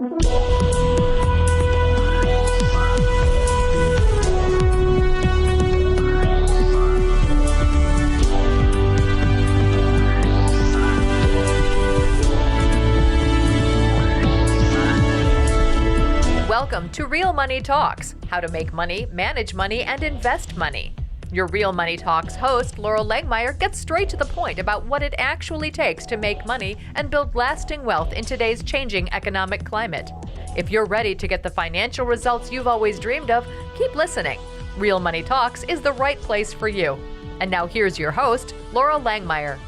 Welcome to Real Money Talks, how to make money, manage money, and invest money. Your Real Money Talks host, Laurel Langmeyer, gets straight to the point about what it actually takes to make money and build lasting wealth in today's changing economic climate. If you're ready to get the financial results you've always dreamed of, keep listening. Real Money Talks is the right place for you. And now here's your host, Laurel Langmeyer.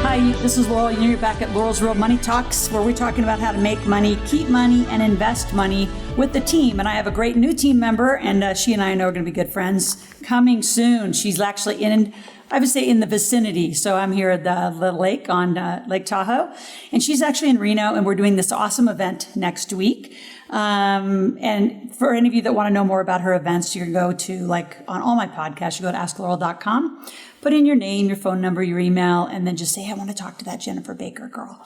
Hi, this is Laurel. You're back at Laurel's Real Money Talks, where we're talking about how to make money, keep money, and invest money with the team. And I have a great new team member, and she and I know are going to be good friends coming soon. She's actually in the vicinity. So I'm here at the lake on Lake Tahoe, and she's actually in Reno, and we're doing this awesome event next week. And for any of you that want to know more about her events, you can go to, like on all my podcasts, you go to asklaurel.com, put in your name, your phone number, your email, and then just say, hey, I want to talk to that Jennifer Baker girl.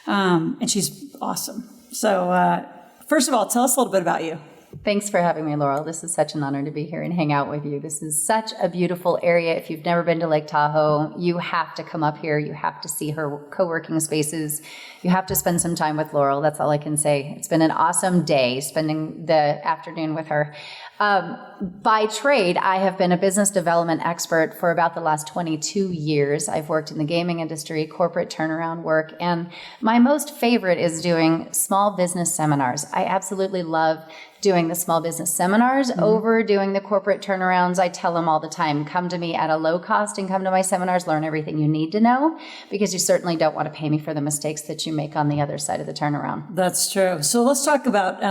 And she's awesome. So, first of all, tell us a little bit about you. Thanks for having me, Laurel. This is such an honor to be here and hang out with you. This is such a beautiful area. If you've never been to Lake Tahoe, you have to come up here. You have to see her co-working spaces. You have to spend some time with Laurel. That's all I can say. It's been an awesome day spending the afternoon with her. By trade, I have been a business development expert for about the last 22 years. I've worked in the gaming industry, corporate turnaround work, and my most favorite is doing small business seminars. I absolutely love doing the small business seminars over doing the corporate turnarounds. I tell them all the time, come to me at a low cost and come to my seminars, learn everything you need to know, because you certainly don't want to pay me for the mistakes that you make on the other side of the turnaround. That's true. So let's talk about,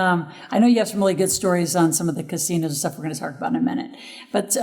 I know you have some really good stories on some of the casinos and stuff we're going to talk about in a minute, but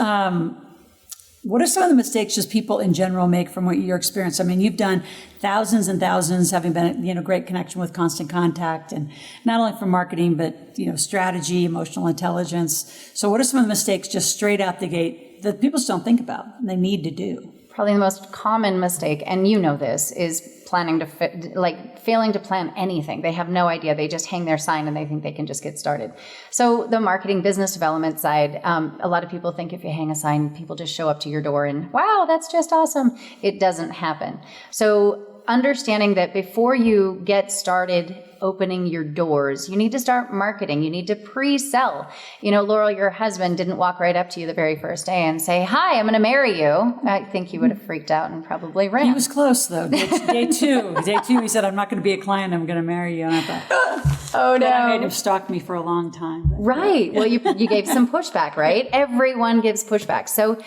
what are some of the mistakes just people in general make from what your experience? I mean, you've done thousands and thousands, having been, great connection with Constant Contact, and not only for marketing, but, strategy, emotional intelligence. So what are some of the mistakes just straight out the gate that people just don't think about and they need to do? Probably the most common mistake, and you know this, is failing to plan anything. They have no idea. They just hang their sign and they think they can just get started. So the marketing business development side, a lot of people think if you hang a sign, people just show up to your door and, wow, that's just awesome. It doesn't happen. So understanding that before you get started opening your doors, you need to start marketing. You need to pre-sell. Laurel, your husband didn't walk right up to you the very first day and say, hi, I'm going to marry you. I think you would have freaked out and probably ran. He was close, though. Day two, he said, I'm not going to be a client. I'm going to marry you. And I thought, oh, no. That made him stalk me for a long time. Right. Well, you gave some pushback, right? Everyone gives pushback. So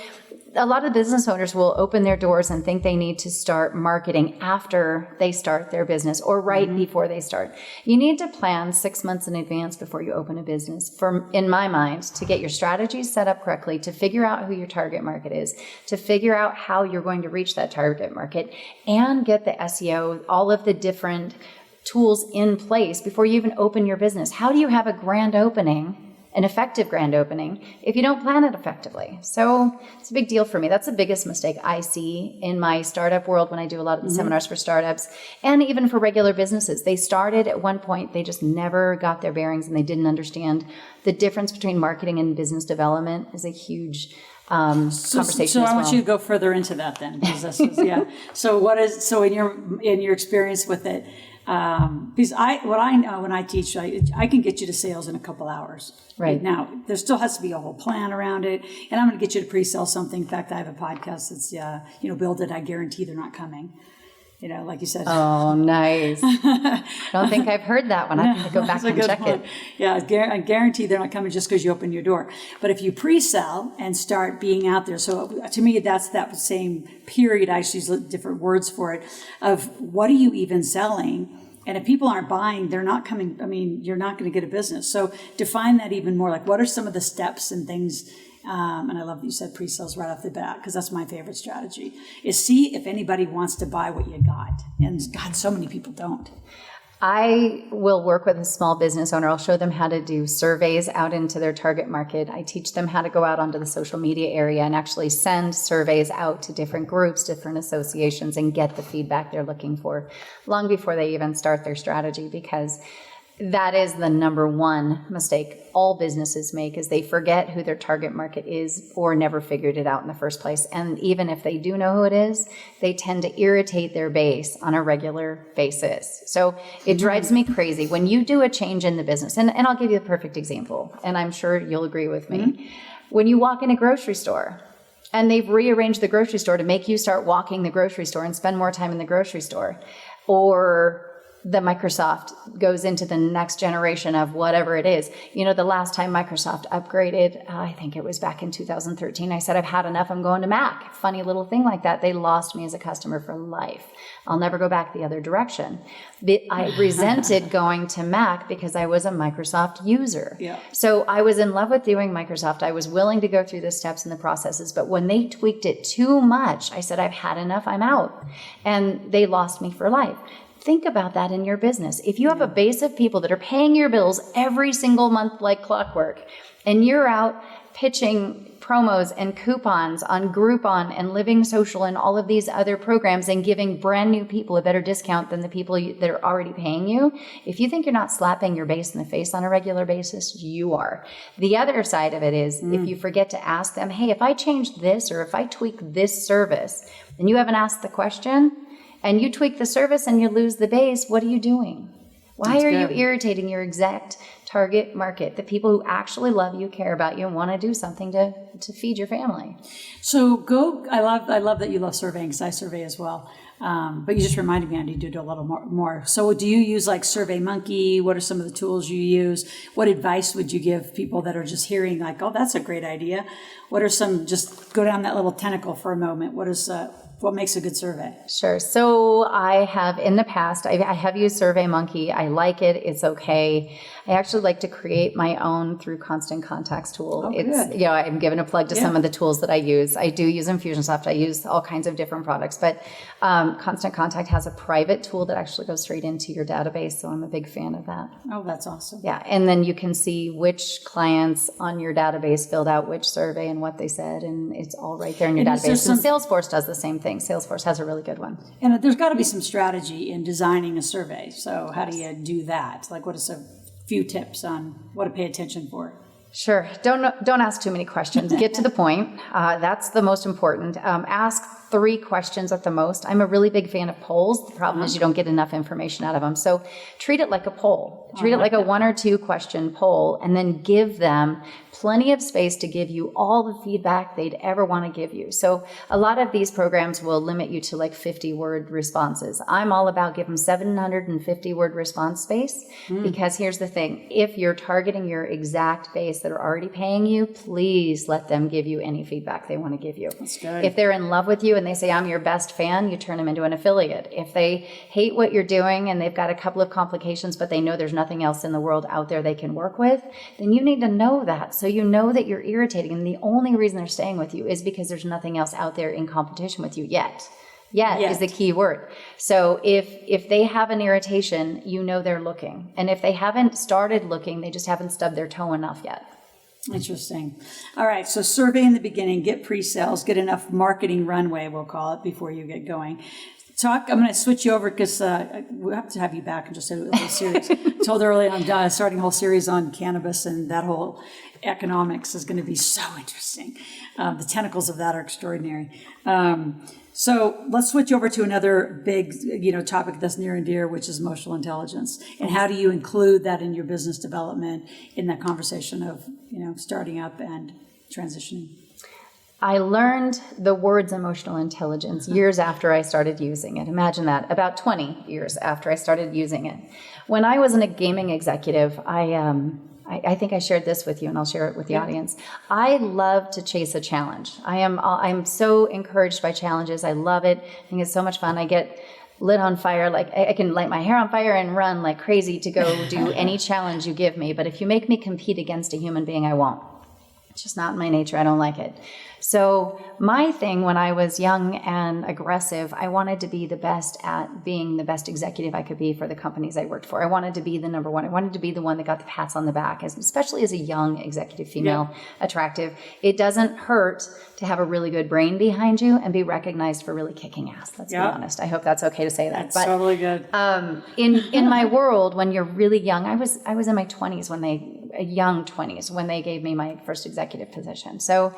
a lot of business owners will open their doors and think they need to start marketing after they start their business or right before they start. You need to plan 6 months in advance before you open a business, in my mind, to get your strategies set up correctly, to figure out who your target market is, to figure out how you're going to reach that target market, and get the SEO, all of the different tools in place before you even open your business. How do you have a grand opening, an effective grand opening, if you don't plan it effectively? So it's a big deal for me. That's the biggest mistake I see in my startup world when I do a lot of the seminars for startups and even for regular businesses. They started at one point, they just never got their bearings and they didn't understand the difference between marketing and business development is a huge conversation. So I want you to go further into that then, because this is, So in your experience with it, because what I know when I teach, I can get you to sales in a couple hours. Right. Now, there still has to be a whole plan around it, and I'm going to get you to pre-sell something. In fact, I have a podcast that's, build it, I guarantee they're not coming. Like you said. Oh, nice. I don't think I've heard that one. I have to go back and check it. Yeah, I guarantee they're not coming just because you open your door. But if you pre-sell and start being out there, so to me, that's that same period, I use different words for it, of what are you even selling? And if people aren't buying, they're not coming. I mean, you're not going to get a business. So define that even more. Like, what are some of the steps and things? And I love that you said pre-sales right off the bat, because that's my favorite strategy, is see if anybody wants to buy what you got. And God, so many people don't. I will work with a small business owner. I'll show them how to do surveys out into their target market. I teach them how to go out onto the social media area and actually send surveys out to different groups, different associations, and get the feedback they're looking for long before they even start their strategy, because that is the number one mistake all businesses make, is they forget who their target market is or never figured it out in the first place. And even if they do know who it is, they tend to irritate their base on a regular basis. So it drives me crazy when you do a change in the business. And I'll give you a perfect example, and I'm sure you'll agree with me. When you walk in a grocery store, and they've rearranged the grocery store to make you start walking the grocery store and spend more time in the grocery store, or the Microsoft goes into the next generation of whatever it is. You know, the last time Microsoft upgraded, I think it was back in 2013, I said, I've had enough, I'm going to Mac. Funny little thing like that. They lost me as a customer for life. I'll never go back the other direction. I resented going to Mac because I was a Microsoft user. Yeah. So I was in love with doing Microsoft. I was willing to go through the steps and the processes, but when they tweaked it too much, I said, I've had enough, I'm out. And they lost me for life. Think about that in your business. If you have a base of people that are paying your bills every single month like clockwork, and you're out pitching promos and coupons on Groupon and Living Social and all of these other programs and giving brand new people a better discount than the people that are already paying you, if you think you're not slapping your base in the face on a regular basis, you are. The other side of it is if you forget to ask them, hey, if I change this or if I tweak this service, and you haven't asked the question, and you tweak the service and you lose the base, what are you doing? Why are you irritating your exact target market, the people who actually love you, care about you, and want to do something to feed your family? So I love that you love surveying, because I survey as well. But you just reminded me I need to do a little more. So do you use like SurveyMonkey? What are some of the tools you use? What advice would you give people that are just hearing like, oh, that's a great idea? What are some, just go down that little tentacle for a moment. What makes a good survey? Sure. So I have in the past, I have used SurveyMonkey. I like it. It's okay. I actually like to create my own through Constant Contact's tool. Oh, it's, good. I'm giving a plug to some of the tools that I use. I do use Infusionsoft. I use all kinds of different products, but Constant Contact has a private tool that actually goes straight into your database. So I'm a big fan of that. Oh, that's awesome. Yeah. And then you can see which clients on your database filled out which survey and what they said. And it's all right there in your database. And Salesforce does the same thing. Salesforce has a really good one. And there's got to be some strategy in designing a survey. So how do you do that? Like, what is a few tips on what to pay attention for? Sure. Don't ask too many questions. Get to the point. That's the most important. Ask 3 questions at the most. I'm a really big fan of polls. The problem is you don't get enough information out of them. So treat it like a poll. Treat it like a 1 or 2 question poll, and then give them plenty of space to give you all the feedback they'd ever want to give you. So a lot of these programs will limit you to like 50-word responses. I'm all about give them 750-word response space, because here's the thing. If you're targeting your exact base that are already paying you, please let them give you any feedback they want to give you. That's good. If they're in love with you and they say, I'm your best fan, you turn them into an affiliate. If they hate what you're doing and they've got a couple of complications, but they know there's nothing else in the world out there they can work with, then you need to know that. So you know that you're irritating, and the only reason they're staying with you is because there's nothing else out there in competition with you yet. Yet is the key word. So if they have an irritation, you know they're looking. And if they haven't started looking, they just haven't stubbed their toe enough yet. Interesting. All right. So survey in the beginning, get pre-sales, get enough marketing runway, we'll call it, before you get going. I'm going to switch you over because we have to have you back and just do a little series. I told earlier I'm starting a whole series on cannabis, and that whole economics is going to be so interesting. The tentacles of that are extraordinary. So let's switch over to another big, topic that's near and dear, which is emotional intelligence. And how do you include that in your business development in that conversation of, starting up and transitioning? I learned the words emotional intelligence years after I started using it. Imagine that, about 20 years after I started using it. When I was a gaming executive, I think I shared this with you, and I'll share it with the audience. I love to chase a challenge. I'm so encouraged by challenges. I love it. I think it's so much fun. I get lit on fire, like I can light my hair on fire and run like crazy to go do any challenge you give me. But if you make me compete against a human being, I won't. It's just not in my nature. I don't like it. So my thing when I was young and aggressive, I wanted to be the best at being the best executive I could be for the companies I worked for. I wanted to be the number one. I wanted to be the one that got the pats on the back, especially as a young executive female, attractive. It doesn't hurt to have a really good brain behind you and be recognized for really kicking ass. Let's be honest. I hope that's okay to say that. That's totally good. In my world, when you're really young, I was in my 20s young 20s when they gave me my first executive position. So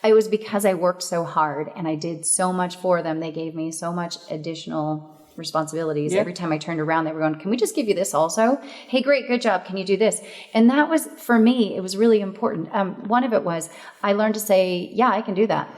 it was because I worked so hard and I did so much for them. They gave me so much additional responsibilities. Every time I turned around, they were going, can we just give you this also? Hey, great, good job. Can you do this? And that was, for me, it was really important. One of it was I learned to say, yeah, I can do that.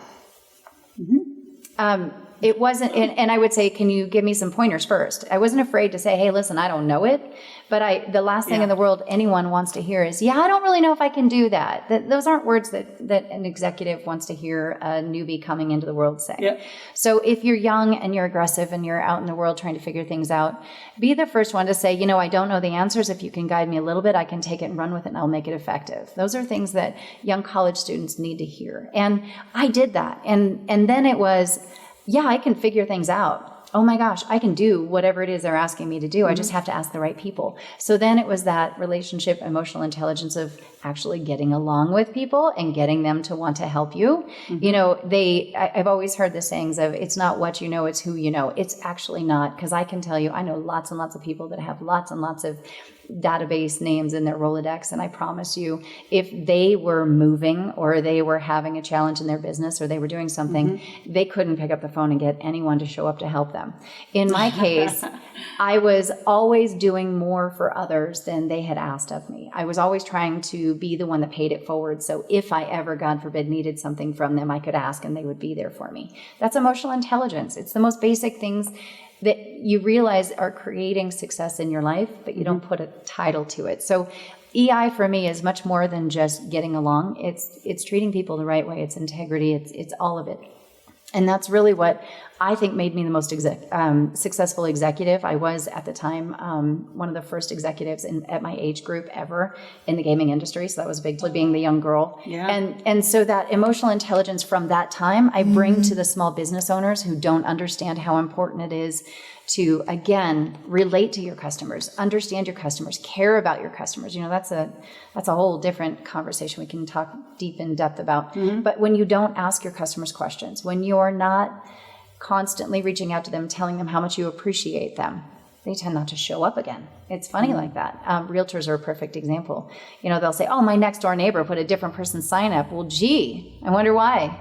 It wasn't, and I would say, can you give me some pointers first? I wasn't afraid to say, hey, listen, I don't know it. But the last thing in the world anyone wants to hear is, I don't really know if I can do that. Those aren't words that an executive wants to hear a newbie coming into the world say. So if you're young and you're aggressive and you're out in the world trying to figure things out, be the first one to say, I don't know the answers. If you can guide me a little bit, I can take it and run with it and I'll make it effective. Those are things that young college students need to hear. And I did that. And then it was, I can figure things out. Oh my gosh, I can do whatever it is they're asking me to do. I just have to ask the right people. So then it was that relationship, emotional intelligence of actually getting along with people and getting them to want to help you. I've always heard the sayings of, it's not what you know, it's who you know. It's actually not, because I can tell you, I know lots and lots of people that have lots and lots of database names in their Rolodex. And I promise you, if they were moving or they were having a challenge in their business or they were doing something, they couldn't pick up the phone and get anyone to show up to help them. In my case, I was always doing more for others than they had asked of me. I was always trying to be the one that paid it forward. So if I ever, God forbid, needed something from them, I could ask and they would be there for me. That's emotional intelligence. It's the most basic things that you realize are creating success in your life, but you don't put a title to it. So EI for me is much more than just getting along. It's treating people the right way. It's integrity. It's all of it. And that's really what I think made me the most successful executive. I was, at the time, one of the first executives at my age group ever in the gaming industry. So that was big, being the young girl. And so that emotional intelligence from that time, I bring to the small business owners who don't understand how important it is to, again, relate to your customers, understand your customers, care about your customers. That's a whole different conversation we can talk deep in depth about. But when you don't ask your customers questions, when you're not constantly reaching out to them, telling them how much you appreciate them, they tend not to show up again. It's funny like that. Realtors are a perfect example. They'll say, oh, my next door neighbor put a different person's sign up. Well, gee, I wonder why.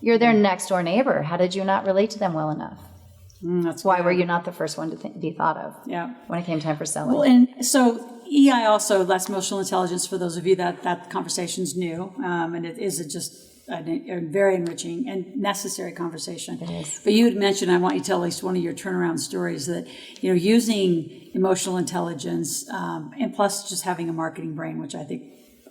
You're their next door neighbor. How did you not relate to them well enough? That's why were you not the first one to be thought of when it came time for selling? Well, and so EI also, that's emotional intelligence for those of you that conversation's new, and it is just a very enriching and necessary conversation. It is. But you had mentioned, I want you to tell at least one of your turnaround stories that, using emotional intelligence and plus just having a marketing brain, which I think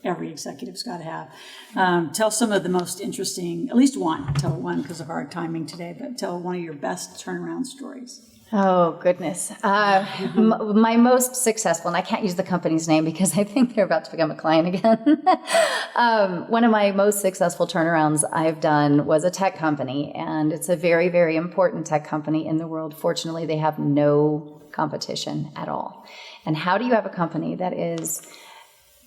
every executive's got to have. Tell some of the most interesting, at least one, tell one because of our timing today, but tell one of your best turnaround stories. Oh, goodness. My most successful, and I can't use the company's name because I think they're about to become a client again. One of my most successful turnarounds I've done was a tech company, and it's a very, very important tech company in the world. Fortunately, they have no competition at all. And how do you have a company that is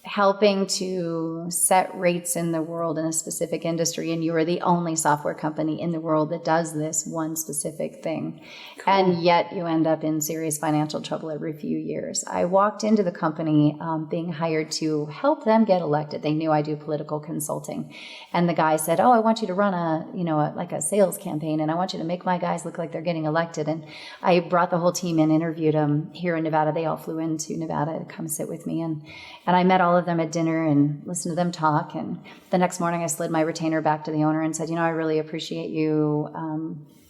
helping to set rates in the world in a specific industry, and you are the only software company in the world that does this one specific thing? Cool. And yet you end up in serious financial trouble every few years. I walked into the company being hired to help them get elected. They knew I do political consulting. And the guy said, oh, I want you to run a sales campaign, and I want you to make my guys look like they're getting elected. And I brought the whole team in, interviewed them here in Nevada. They all flew into Nevada to come sit with me. And I met all of them at dinner and listened to them talk. And the next morning I slid my retainer back to the owner and said, I really appreciate you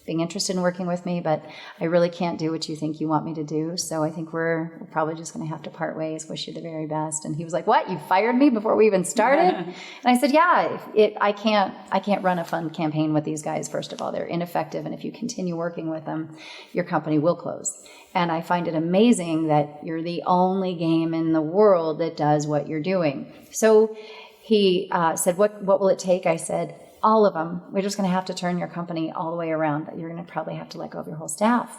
being interested in working with me, but I really can't do what you think you want me to do. So I think we're probably just going to have to part ways. Wish you the very best. And he was like, what? You fired me before we even started? And I said, yeah, I can't run a fund campaign with these guys. First of all, they're ineffective. And if you continue working with them, your company will close. And I find it amazing that you're the only game in the world that does what you're doing. So he said, what will it take? I said, all of them. We're just going to have to turn your company all the way around. You're going to probably have to let go of your whole staff.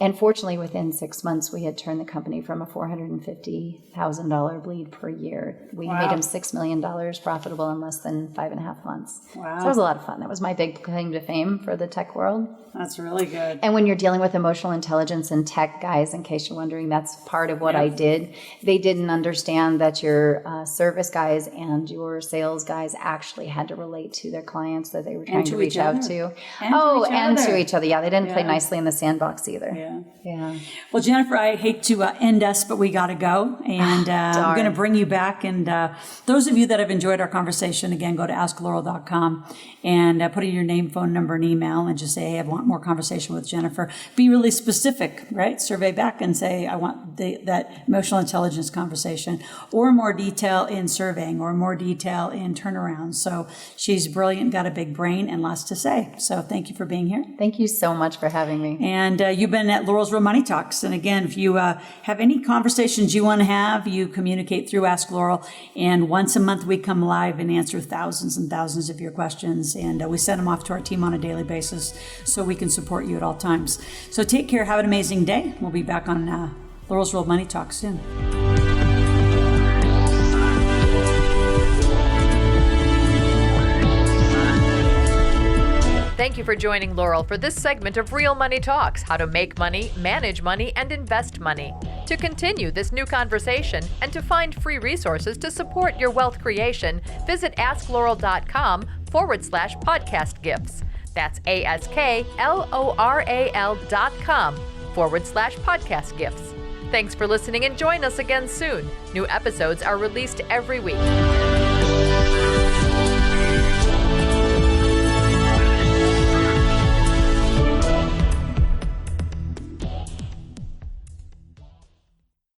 And fortunately, within 6 months, we had turned the company from a $450,000 bleed per year. We made him $6 million profitable in less than 5.5 months. Wow. So that was a lot of fun. That was my big claim to fame for the tech world. That's really good. And when you're dealing with emotional intelligence and tech guys, in case you're wondering, that's part of what I did. They didn't understand that your service guys and your sales guys actually had to relate to their clients that they were trying to reach out to. And to each other. Yeah, they didn't play nicely in the sandbox either. Yeah. Well, Jennifer, I hate to end us, but we got to go. And I'm going to bring you back. And those of you that have enjoyed our conversation, again, go to asklaurel.com and put in your name, phone number, and email and just say, hey, I want more conversation with Jennifer. Be really specific, right? Survey back and say, I want that emotional intelligence conversation, or more detail in surveying, or more detail in turnarounds. So she's brilliant, got a big brain, and lots to say. So thank you for being here. Thank you so much for having me. And you've been at Laurel's Real Money Talks. And again, if you have any conversations you want to have, you communicate through Ask Laurel. And once a month, we come live and answer thousands and thousands of your questions. And we send them off to our team on a daily basis so we can support you at all times. So take care. Have an amazing day. We'll be back on Laurel's Real Money Talks soon. Thank you for joining Laurel for this segment of Real Money Talks, how to make money, manage money, and invest money. To continue this new conversation and to find free resources to support your wealth creation, visit asklaurel.com/podcast gifts. That's ASKLORAL.com/podcast gifts. Thanks for listening and join us again soon. New episodes are released every week.